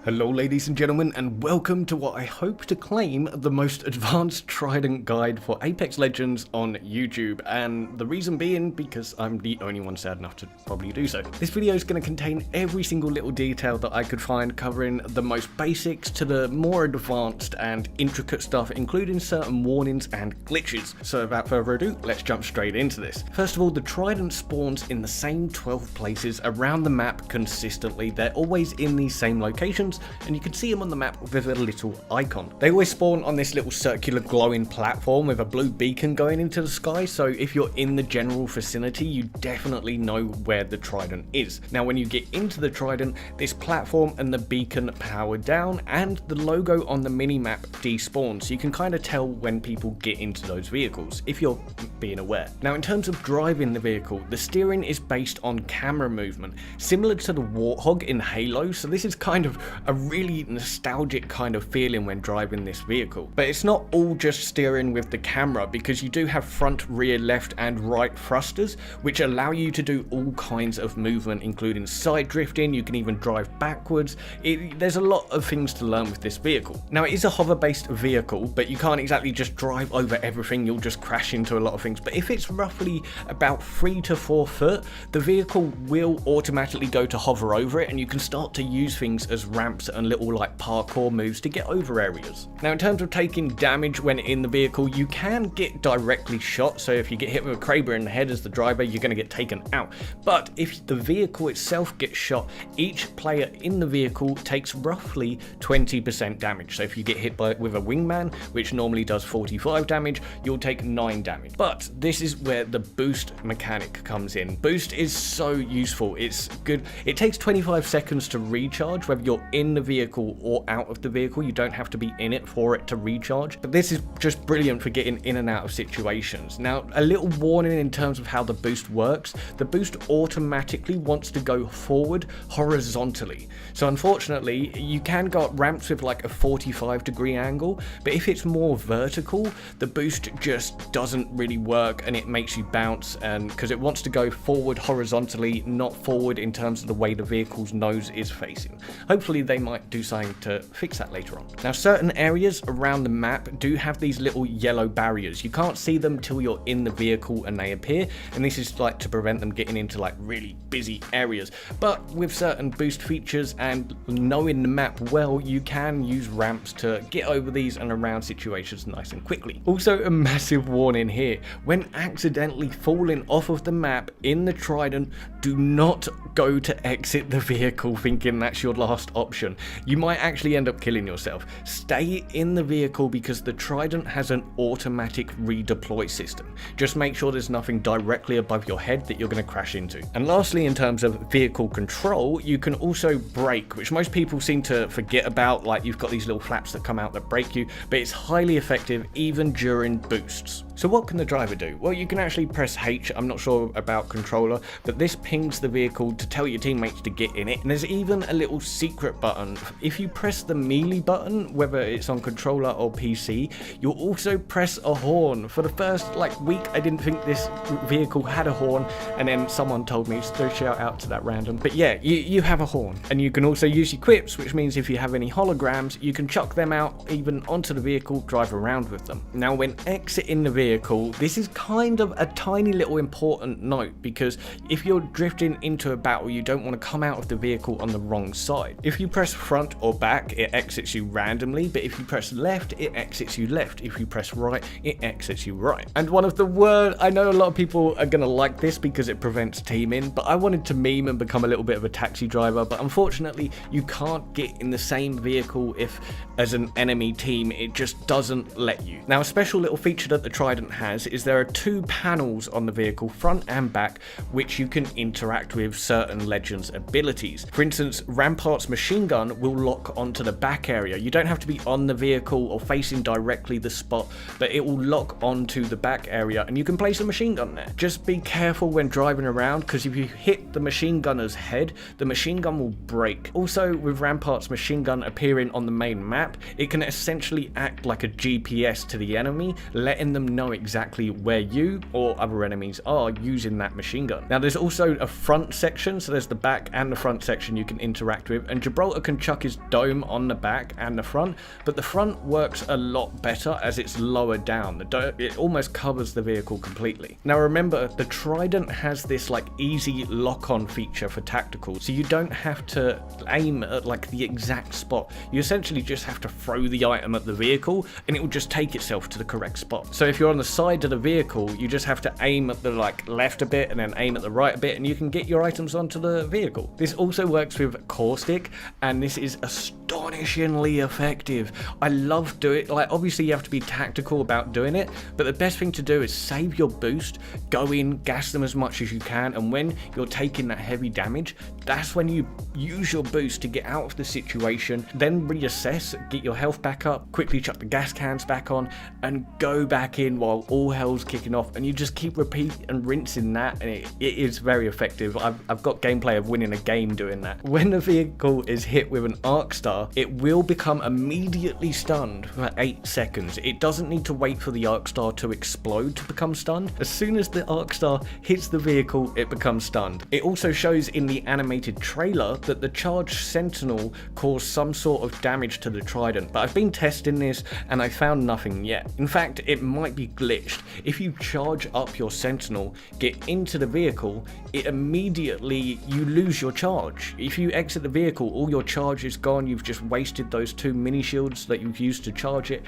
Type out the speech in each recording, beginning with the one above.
Hello ladies and gentlemen, and welcome to what I hope to claim the most advanced Trident guide for Apex Legends on YouTube, and the reason being because I'm the only one sad enough to probably do so. This video is going to contain every single little detail that I could find, covering the most basics to the more advanced and intricate stuff, including certain warnings and glitches. So without further ado, let's jump straight into this. First of all, the Trident spawns in the same 12 places around the map consistently. They're always in these same locations, and you can see them on the map with a little icon. They always spawn on this little circular glowing platform with a blue beacon going into the sky, so if you're in the general vicinity, you definitely know where the Trident is. Now when you get into the Trident, this platform and the beacon power down, and the logo on the minimap despawns, so you can kind of tell when people get into those vehicles, if you're being aware. Now in terms of driving the vehicle, the steering is based on camera movement, similar to the Warthog in Halo, so this is kind of a really nostalgic kind of feeling when driving this vehicle. But it's not all just steering with the camera, because you do have front, rear, left and right thrusters, which allow you to do all kinds of movement, including side drifting. You can even drive backwards. There's a lot of things to learn with this vehicle. Now it is a hover based vehicle, but you can't exactly just drive over everything, you'll just crash into a lot of things. But if it's roughly about 3 to 4 foot, the vehicle will automatically go to hover over it, and you can start to use things as ramps and little like parkour moves to get over areas. Now in terms of taking damage when in the vehicle, you can get directly shot, so if you get hit with a Kraber in the head as the driver, you're going to get taken out. But if the vehicle itself gets shot, each player in the vehicle takes roughly 20% damage. So if you get hit with a wingman, which normally does 45 damage, you'll take 9 damage. But this is where the boost mechanic comes in. Boost is so useful, it's good. It takes 25 seconds to recharge, whether you're in the vehicle or out of the vehicle. You don't have to be in it for it to recharge, but this is just brilliant for getting in and out of situations. Now a little warning in terms of how the boost works: the boost automatically wants to go forward horizontally, so unfortunately you can go up ramps with like a 45-degree angle, but if it's more vertical, the boost just doesn't really work and it makes you bounce, and because it wants to go forward horizontally, not forward in terms of the way the vehicle's nose is facing. Hopefully they might do something to fix that later on. Now certain areas around the map do have these little yellow barriers. You can't see them till you're in the vehicle and they appear, and this is like to prevent them getting into like really busy areas. But with certain boost features and knowing the map well, you can use ramps to get over these and around situations nice and quickly. Also a massive warning here: when accidentally falling off of the map in the Trident, do not go to exit the vehicle thinking that's your last option. You might actually end up killing yourself. Stay in the vehicle because the Trident has an automatic redeploy system. Just make sure there's nothing directly above your head that you're going to crash into. And lastly, in terms of vehicle control, you can also brake, which most people seem to forget about. Like, you've got these little flaps that come out that brake you, but it's highly effective even during boosts. So what can the driver do? Well, you can actually press H. I'm not sure about controller, but this pings the vehicle to tell your teammates to get in it. And there's even a little secret button. If you press the melee button, whether it's on controller or PC, you'll also press a horn. For the first week, I didn't think this vehicle had a horn, and then someone told me, so shout out to that random. But yeah, you have a horn. And you can also use equips, which means if you have any holograms, you can chuck them out even onto the vehicle, drive around with them. Now when exiting the vehicle, this is kind of a tiny little important note, because if you're drifting into a battle, you don't want to come out of the vehicle on the wrong side. If you press front or back, it exits you randomly, but if you press left, it exits you left. If you press right, it exits you right. And one of the worst, I know a lot of people are gonna like this because it prevents teaming, but I wanted to meme and become a little bit of a taxi driver, but unfortunately you can't get in the same vehicle if as an enemy team, it just doesn't let you. Now a special little feature that the Trident has is there are 2 panels on the vehicle, front and back, which you can interact with certain Legends abilities. For instance, Rampart's machine gun will lock onto the back area. You don't have to be on the vehicle or facing directly the spot, but it will lock onto the back area and you can place a machine gun there. Just be careful when driving around, because if you hit the machine gunner's head, the machine gun will break. Also, with Rampart's machine gun appearing on the main map, it can essentially act like a GPS to the enemy, letting them know exactly where you or other enemies are using that machine gun. Now there's also a front section sections, so there's the back and the front section you can interact with, and Gibraltar can chuck his dome on the back and the front, but the front works a lot better as it's lower down. It almost covers the vehicle completely. Now remember, the Trident has this like easy lock-on feature for tactical, so you don't have to aim at like the exact spot. You essentially just have to throw the item at the vehicle and it will just take itself to the correct spot. So if you're on the side of the vehicle, you just have to aim at the like left a bit and then aim at the right a bit, and you can get your items onto the vehicle. This also works with caustic, and this is astonishingly effective. I love doing it. Like, obviously you have to be tactical about doing it, but the best thing to do is save your boost, go in, gas them as much as you can, and when you're taking that heavy damage, that's when you use your boost to get out of the situation, then reassess, get your health back up, quickly chuck the gas cans back on, and go back in while all hell's kicking off, and you just keep repeat and rinsing that, and it is very effective. I've got gameplay of winning a game doing that. When the vehicle is hit with an arc star, it will become immediately stunned for 8 seconds. It doesn't need to wait for the arc star to explode to become stunned. As soon as the arc star hits the vehicle, it becomes stunned. It also shows in the animated trailer that the charged sentinel caused some sort of damage to the Trident, but I've been testing this and I found nothing yet. In fact, it might be glitched. If you charge up your sentinel, get into the vehicle, it immediately, you lose your charge. If you exit the vehicle, all your charge is gone. You've just wasted those 2 mini shields that you've used to charge it.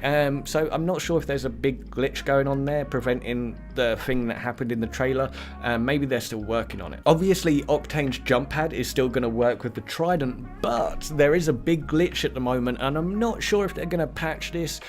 So I'm not sure if there's a big glitch going on there preventing the thing that happened in the trailer. Maybe they're still working on it. Obviously, Octane's jump pad is still going to work with the Trident, but there is a big glitch at the moment, and I'm not sure if they're going to patch this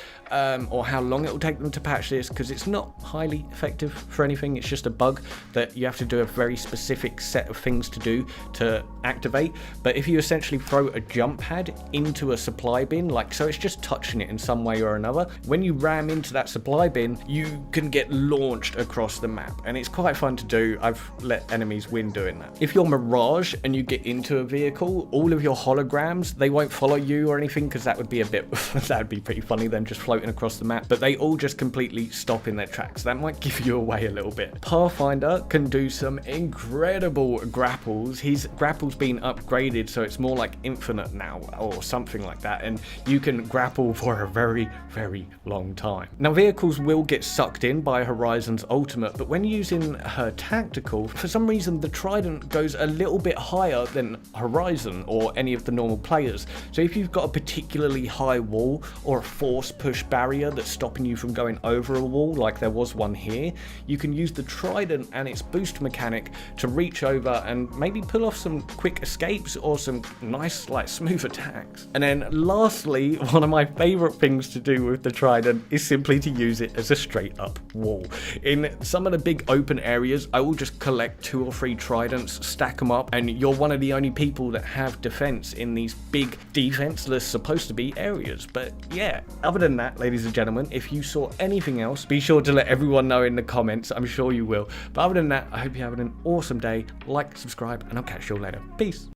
or how long it will take them to patch this, because it's not highly effective for anything. It's just a bug that you have to do a very specific set of things to do to activate. But if you essentially throw a jump pad into a supply bin, like so, it's just touching it in some way or another, when you ram into that supply bin, you can get launched across the map, and it's quite fun to do. I've let enemies win doing that. If you're Mirage and you get into a vehicle, all of your holograms, they won't follow you or anything, because that would be a bit that would be pretty funny, them just floating across the map, but they all just completely stop in their tracks. That might give you away a little bit. Pathfinder can do some incredible grapples. His grapple's been upgraded, so it's more like infinite now or something like that, and you can grapple for a very, very long time. Now, vehicles will get sucked in by Horizon's ultimate, but when using her tactical, for some reason the Trident goes a little bit higher than Horizon or any of the normal players. So if you've got a particularly high wall or a force push barrier that's stopping you from going over a wall, like there was one here, you can use the Trident and its boost mechanic to reach over and maybe pull off some quick escapes or some nice, like, smooth attacks. And then lastly, one of my favorite things to do with the Trident is simply to use it as a straight up wall. In some of the big open areas, I will just collect 2 or 3 Tridents, stack them up, and you're one of the only people that have defense in these big defenseless supposed to be areas. But yeah, other than that, ladies and gentlemen, if you saw anything else, be sure to let everyone know in the comments. I'm sure you will. But other than that, I hope you're having an awesome day. Like, subscribe, and I'll catch you all later. Peace.